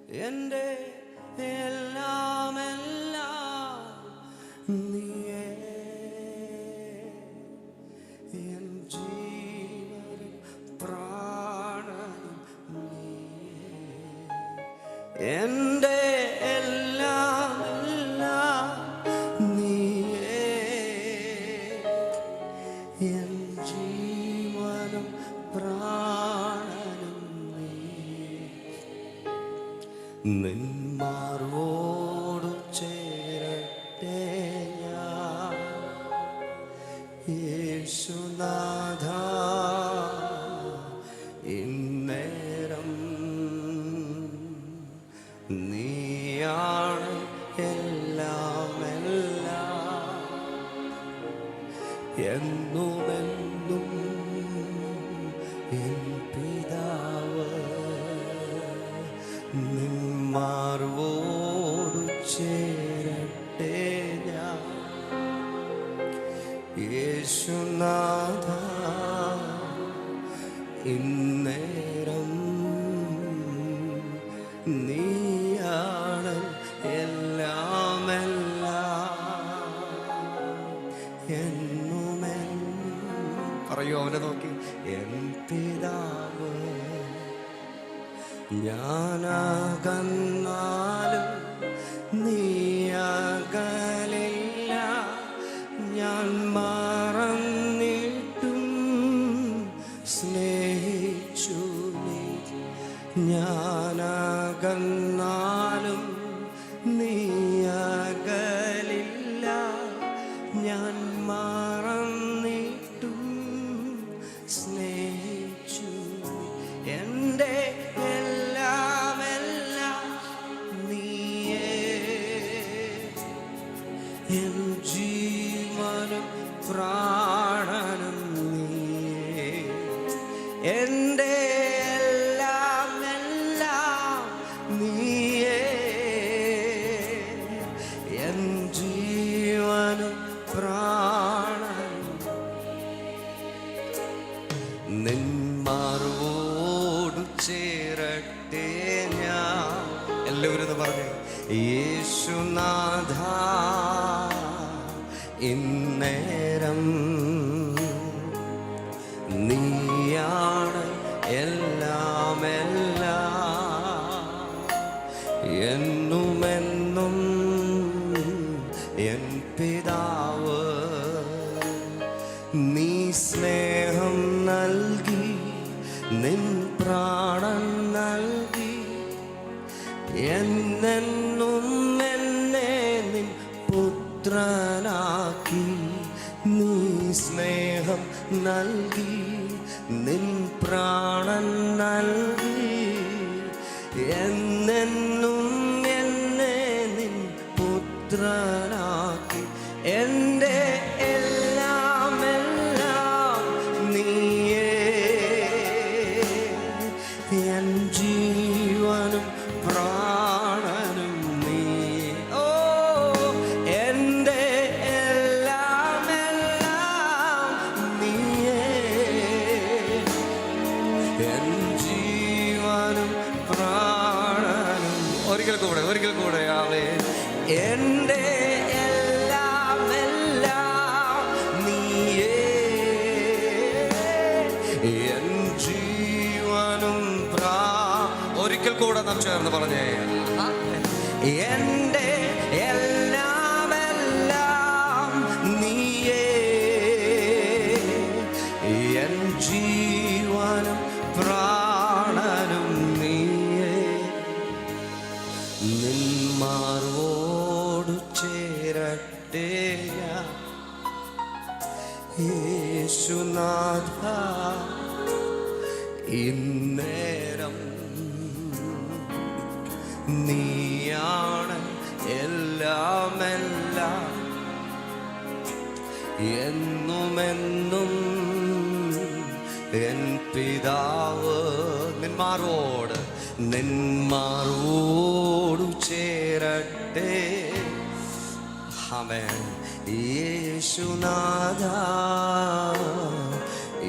എൻ്റെ എല്ലാം നീയേ, എൻ ജീവനും പ്രാണനും നീയേ. എൻ്റെ എല്ലാം നീയേ, എൻ ജീവനും പ്രാണനും നിന്മാർവോടു ചേരട്ടെ ഞാൻ യേശുനാഥ. ഇന്നേരം നീയാണ് എല്ലാം എന്നുമെന്നും എൻ പിതാവ്. നിന്മാർവോടു ചേരട്ടെ ഞാൻ യേശുനാഥ. ഇന്നേരം നീയാണ് എല്ലാം എന്നുമെന്നും. പറയൂ അവനെ നോക്കി. എൻ പിതാവ്. ഞാനകന്നാലും നീയകലില്ല, ഞാൻ മറന്നിട്ടും സ്നേഹിച്ചു നീ. ഞാനകന്നാലും നീയകലില്ല, ഞാൻ മറന്നിട്ടും സ്നേഹിച്ചു. എൻ്റെ എൻ ജീവനും പ്രാണനും നീയേ, എൻ്റെ എല്ലാം നീയേ, എൻ ജീവനും പ്രാണനും. നിന്മാർവോടു ചേരട്ടെ ഞാൻ. എല്ലാവരും പറഞ്ഞു യേശുനാഥ. ഇന്നേരം നീയാണ് എല്ലാം എന്നുമെന്നും എൻ പിതാവ്. നീ സ്നേഹം നൽകി, നിൻ പ്രാണൻ നൽകി, എന്നെന്നും എന്നെ നിൻ പുത്രനാക്കി. നീ സ്നേഹം നൽകി, നിൻ പ്രാണൻ നൽകി, എന്നെന്നും എന്നെ നിൻ പുത്രനാക്കി. എൻ്റെ എല്ലാം നീയേ, എൻ ജീവനും പ്രാണനും നീയേ. ഓ എൻ്റെ എല്ലാം നീയേ, എൻ ജീവനും പ്രാണനും. ഒരിക്കൽ കൂടെ ആവേ. എൻ്റെ എല്ലാം നീയേ, എൻ ജീവനും ഒരിക്കൽ കൂടെ നാം ചേർന്ന് പറഞ്ഞേ. എൻ്റെ എല്ലാം നീയേ, എൻ ജീവനും പ്രാണനും നീയേ. നിന്മാർവോടു ചേരട്ടെ ഞാൻ യേശുനാഥ. ഇന്നേരം നീയാണ് എല്ലാം എന്നുമെന്നും എൻ പിതാവ്. നിന്മാർവോടു ചേരട്ടെ. ആമേൻ. യേശുനാഥ.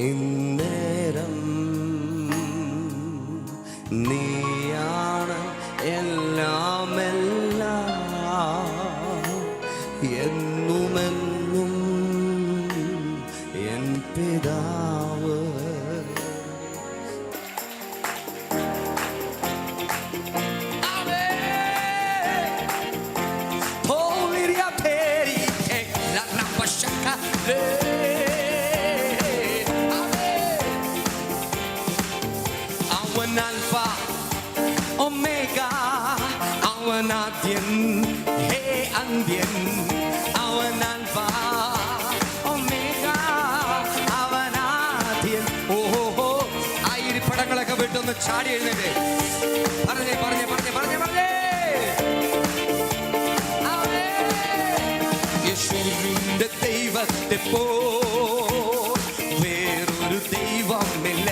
ഇന്നേരം നീയാണ് എല്ലാം അവൻ ആൽഫ ഒമേഗ, അവൻ ആദ്യൻ ഹേ അന്ത്യൻ, അവൻ ആൽഫ ഒമേഗ, അവൻ ആദ്യൻ. ഓഹോ, ആ ഇരിപ്പടങ്ങളൊക്കെ വിട്ടൊന്ന് ചാടി എഴുന്നേറ്റ് പറഞ്ഞേ പറഞ്ഞേ പറഞ്ഞേ പറഞ്ഞേ പറഞ്ഞേ. യേശുവിന്റെ ദൈവത്തെ പോ വേറൊരു ദൈവമില്ല.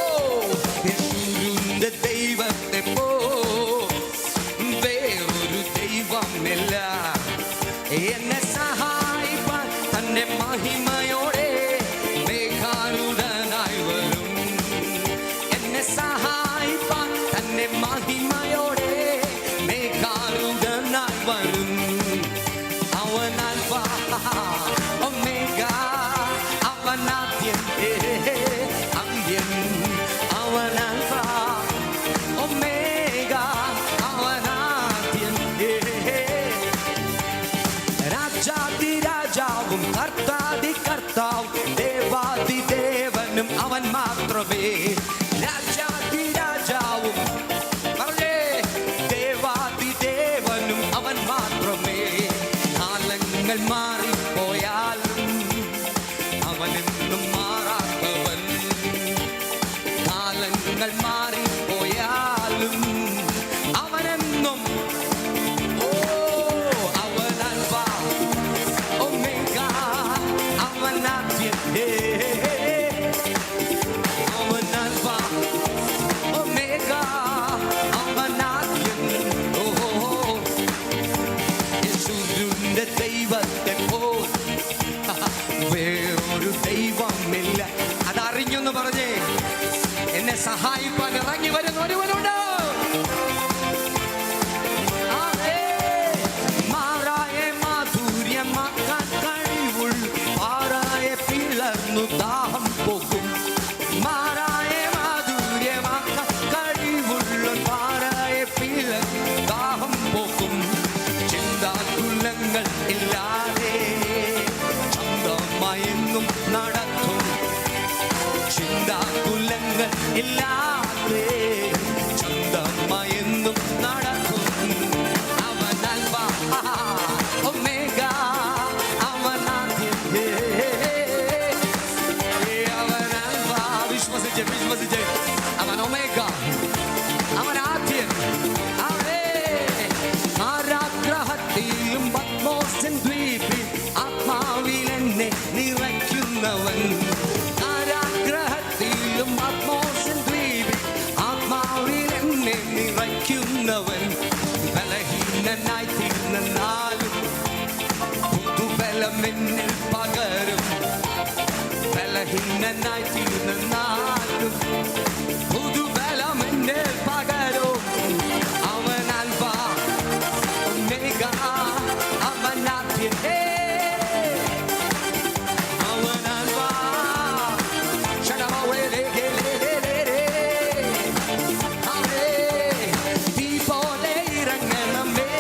ഓ, യേശുവിന്റെ ദൈവത്തെ പോ വേറൊരു ദൈവമില്ല. എന്നെ സഹായിപ്പാൻ തന്റെ മഹിമയോടെ മേഘാരൂഢനായി വരും. എന്നെ സഹായിപ്പാൻ തന്റെ മഹിമയോടെ മേഘാരൂഢനായി വരും. അവൻ ആൽഫ ഒമേഗ, അവൻ ആദ്യൻ അന്ത്യൻ, അവൻ ആൽഫ ഒമേഗ, അവൻ ആദ്യൻ. രാജാതി രാജാവും കർത്താതി കർത്താവും ദേവാതി ദേവനും അവൻ മാത്രമേ. രാജാതി രാജാവും പറഞ്ഞേ ദേവാതി ദേവനും അവൻ മാത്രമേ. കാലങ്ങൾ മാറിപ്പോയാലും അവനെന്നും മാറാത്തവൻ. കാലങ്ങൾ മാറിപ്പോയാലും അവനെന്നും. ഓ, അവൻ ആൽഫ ഒമേഗ, അവൻ ആദ്യൻ അവൻ ആൽഫ ഒമേഗ, അവൻ ആദ്യൻ. ഓഹോ, യേശുവിന്റെ ദൈവത്തെ പോൽ വേറൊരു ദൈവമില്ല. അതറിഞ്ഞെന്ന് പറഞ്ഞേ. എന്നെ സഹായിപ്പാൻ ഇറങ്ങി വരുന്ന ഒരുവനുണ്ട്. മാറായ മാധുര്യമാക്കാൻ കഴിവുള്ള പാറായ പിളർന്നു ദാഹം പോകും. മാറായ മാധുര്യമാക്കാൻ കഴിവുള്ള പാറായ പിളർന്നു ദാഹം പോകും. ചിന്താകുലങ്ങൾ ഇല്ലാതെ ചന്തമായെന്നും നടത്തും. ചിന്താകുലങ്ങൾ ഇല്ലാതെ ചന്തമായെന്നും നടക്കും. അവൻ ആൽഫ ഒമേഗ, അവൻ ആദ്യൻ അവൻ ആൽഫ. വിശ്വസിച്ച് വിശ്വസിച്ച് അവൻ ഒമേഗ, അവൻ ആദ്യൻ. ആരാഗ്രഹത്തിലും പത്മോസിൻ ദ്വീപിൽ ആത്മാവിൽ എന്നെ നിറയ്ക്കുന്നവൻ. ആരാഗ്രഹത്തിലും പത്മോസിൻ ദ്വീപിൽ ആത്മാവിൽ എന്നെ നിറയ്ക്കുന്നവൻ. ബലഹീനനായി തീർന്നാലും പുതുബലം എന്നിൽ പകരും. ബലഹീനനായി തീർന്നാലും പുതുബലം എന്നിൽ പകരും. അവൻ ആൽഫ ഒമേഗ, അവൻ ആദ്യൻ അവൻ ആൽഫ. തീ പോലെ ഇറങ്ങണമേ,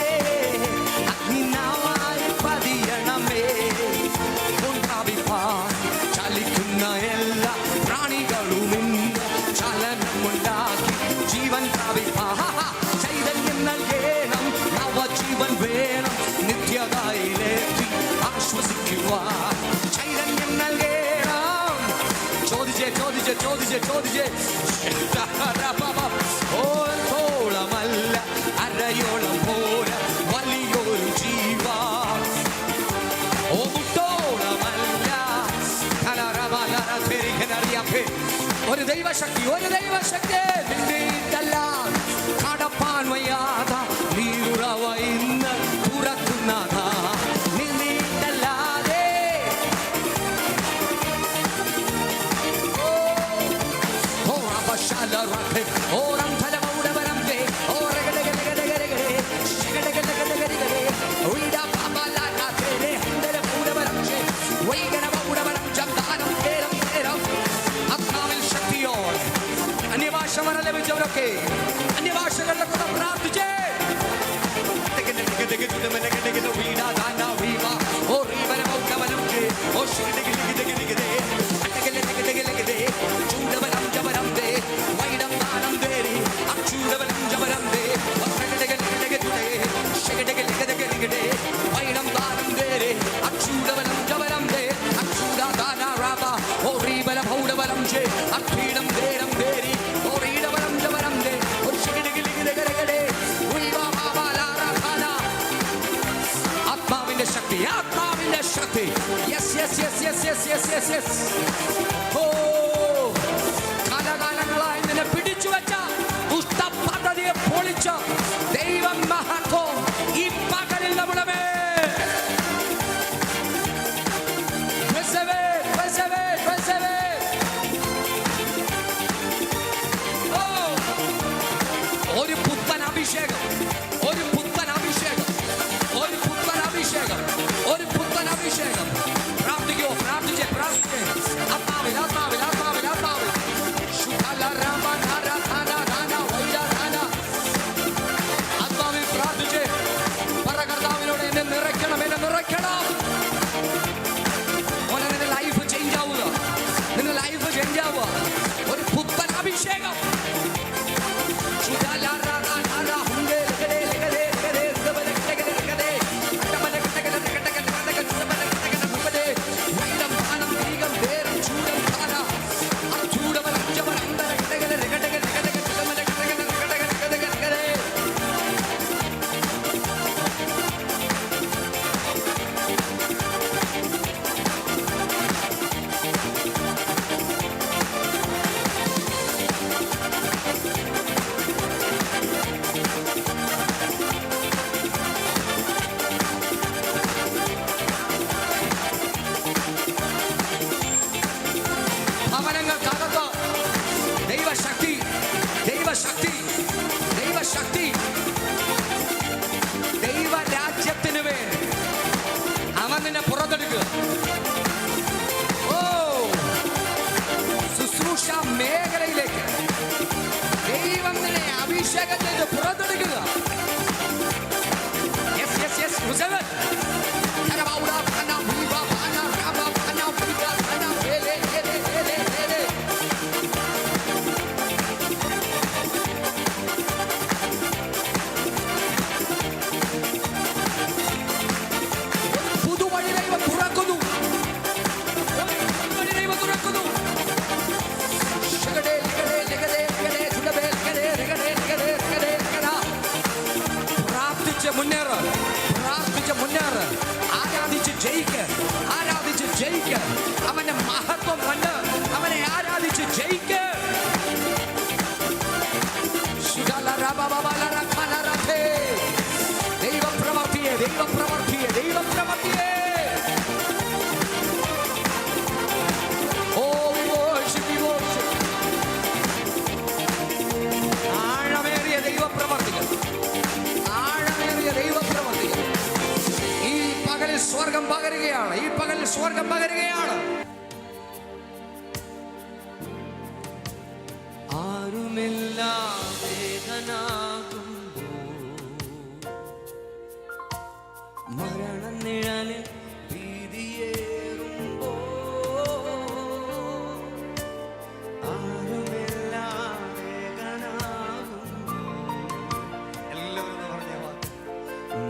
അഗ്നിനാവായി പതിയണമേ. പ്രാപിപ്പാൻ ചലിക്കുന്ന എല്ലാ പ്രാണികളും ചലനമുണ്ടാക്കി ജീവൻ പ്രാപിപ്പാൻ ചൈതന്യം നൽകണം. നവജീവൻ വേണം നിത്യതയിലേക്ക് ആശ്വസിക്കുവാൻ. ചൈതന്യം നൽകണം. ചോദിച്ചേ ചോദിച്ചേ ചോദിച്ചേ ചോദിച്ചേ. ഓളമല്ല അരയോളം പോലെ വലിയൊരു ജീവ. ഓട്ടോളമല്ല ഒരു ദൈവശക്തി, ഒരു ദൈവശക്തി നിന്നിട്ടല്ല കടപ്പാൻ വയ്യാത നീരുറവ ഇന്ന് തുറക്കുന്നത. നിന്നിട്ടല്ലാതെ ഓരം ഫലമൗടവരംപേ ഓരഗടഗടഗടഗടഗടേ ശിഗടഗടഗടഗടഗടേ ഉയിഡ പാപലാനാ തേരേ ഹന്ദര പൂടവരംചേ വൈഗണവൗടവരം ജംദാനം തേരം തേരം. ആത്മാവിൽ ശക്തിയോടെ അന്യഭാഷ ലഭിച്ചവരൊക്കെ അന്യഭാഷകളിലൊക്കെ പ്രാർത്ഥിച്ചേ. ചൂടവരം ജവരം ദേ വൈഡം ദാനം കാലകാലങ്ങളായി നിന്നെ പിടിച്ചു വെച്ച ദുഷ്ട പദ്ധതിയെ പൊളിച്ച ദൈവം മഹത്വം ഈ പകലിൽ നമ്മുടെ മേൽ ഒരു പുത്തൻ അഭിഷേകം, ഒരു പുത്തൻ അഭിഷേകം, ഒരു പുത്തൻ അഭിഷേകം, ഒരു പുത്തൻ അഭിഷേകം. പ്രാർത്ഥിക്കോ, പ്രാർത്ഥിച്ചേ, പ്രാർത്ഥിച്ചേ. ആത്മാവിൽ, ആത്മാവിൽ, ആത്മാവിൽ, ആത്മാവിൽ. ആത്മാവിൽ പ്രാർത്ഥിച്ചേ. പറ കർത്താവിനോട്, എന്നെ നിറയ്ക്കണം, എന്നെ നിറയ്ക്കണം. മോനെ, നിന്റെ ലൈഫ് ചേഞ്ച് ആവുക, നിന്റെ ലൈഫ് ചേഞ്ച് ആവുക. ഒരു പുത്തൻ അഭിഷേകം. ഭവനങ്ങൾക്കകത്ത് ദൈവശക്തി, ദൈവശക്തി, ദൈവശക്തി. ദൈവരാജ്യത്തിന് വേണ്ടി അവൻ നിന്നെ പുറത്തെടുക്കുക. ഓ, ശുശ്രൂഷ മേഖലയിലേക്ക് ദൈവം നിന്നെ അഭിഷേകം ചെയ്ത് പുറത്തെടുക്കുക. Yes yes yes. മുന്നേറ്, പ്രാർത്ഥിച്ച് മുന്നേറ്. ആരാധിച്ച് ജയിക്ക്, ആരാധിച്ച് ജയിക്ക്. അവന്റെ മഹത്വം കണ്ട് അവനെ ആരാധിച്ച് ജയിക്ക്. ദൈവം പ്രവർത്തിയെ, ദൈവം പ്രവർത്തിയെ, ദൈവം പ്രവർത്തിയെ. ആഴമേറിയ ദൈവ പ്രവർത്തികൾ, ആഴമേറിയ ദൈവ പ്രവർത്തികൾ ഈ പകലിൽ സ്വർഗം പകരുകയാണ്, ഈ പകലിൽ സ്വർഗം പകരുകയാണ്. മരണനിഴലിൽ ഭീതിയേറുമ്പോ ആരുമില്ലാതേകനാകുമ്പോ എല്ലാവരും പറഞ്ഞ വാക്ക്.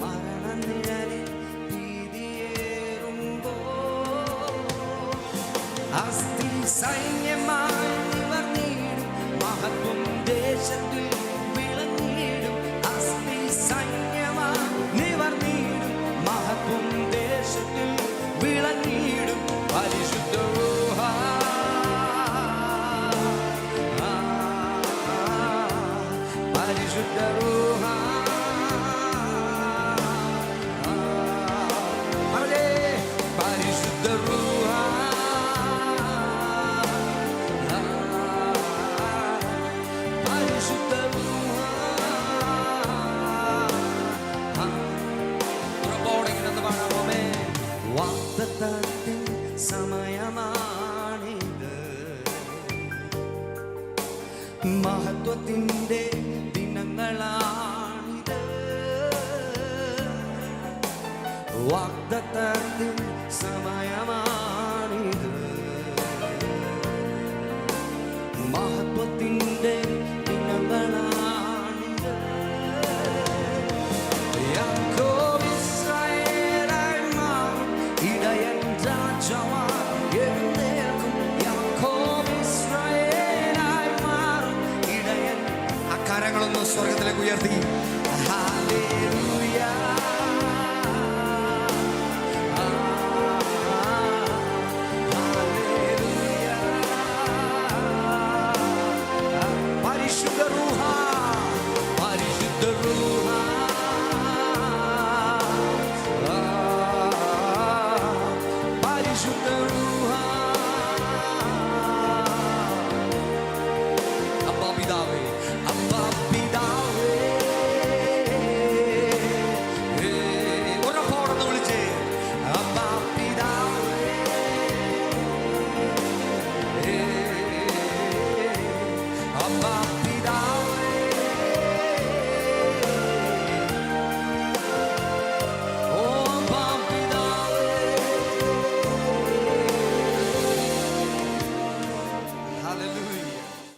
മരണനിഴലിൽ ഭീതിയേറുമ്പോ അസ്ഥി സൈന്യമായി നിവർന്നിടും മഹത്വം ദേശത്തിൽ വിളങ്ങിടും. അസ്ഥി സൈന്യമായി നിവർന്നിടും മഹത്വം ദേശത്തിൽ വിളങ്ങിടും. പരിശുദ്ധ രൂഹ, പരിശുദ്ധ രൂഹ. പറഞ്ഞേ, പരിശുദ്ധ രൂഹ, പരിശുദ്ധ രൂഹ. വാഗ്ദത്തത്തിൻ സമയമാണിത്, മഹത്വത്തിൻ്റെ ദിനങ്ങളാണിത്. വാഗ്ദത്തത്തിൻ സമയമാണിത്, മഹത്വത്തിൻ്റെ ദിനങ്ങളാണിത്. യാക്കോബ് ഇസ്രായേലായി മാറും, ഇടയൻ രാജാവായി എഴുന്നേൽക്കും. യാക്കോബ് ഇസ്രായേലായി മാറും, ഇടയൻ. ആ കരങ്ങളൊന്ന് സ്വർഗത്തിലേക്ക് ഉയർത്തി. ഹല്ലേലൂയ.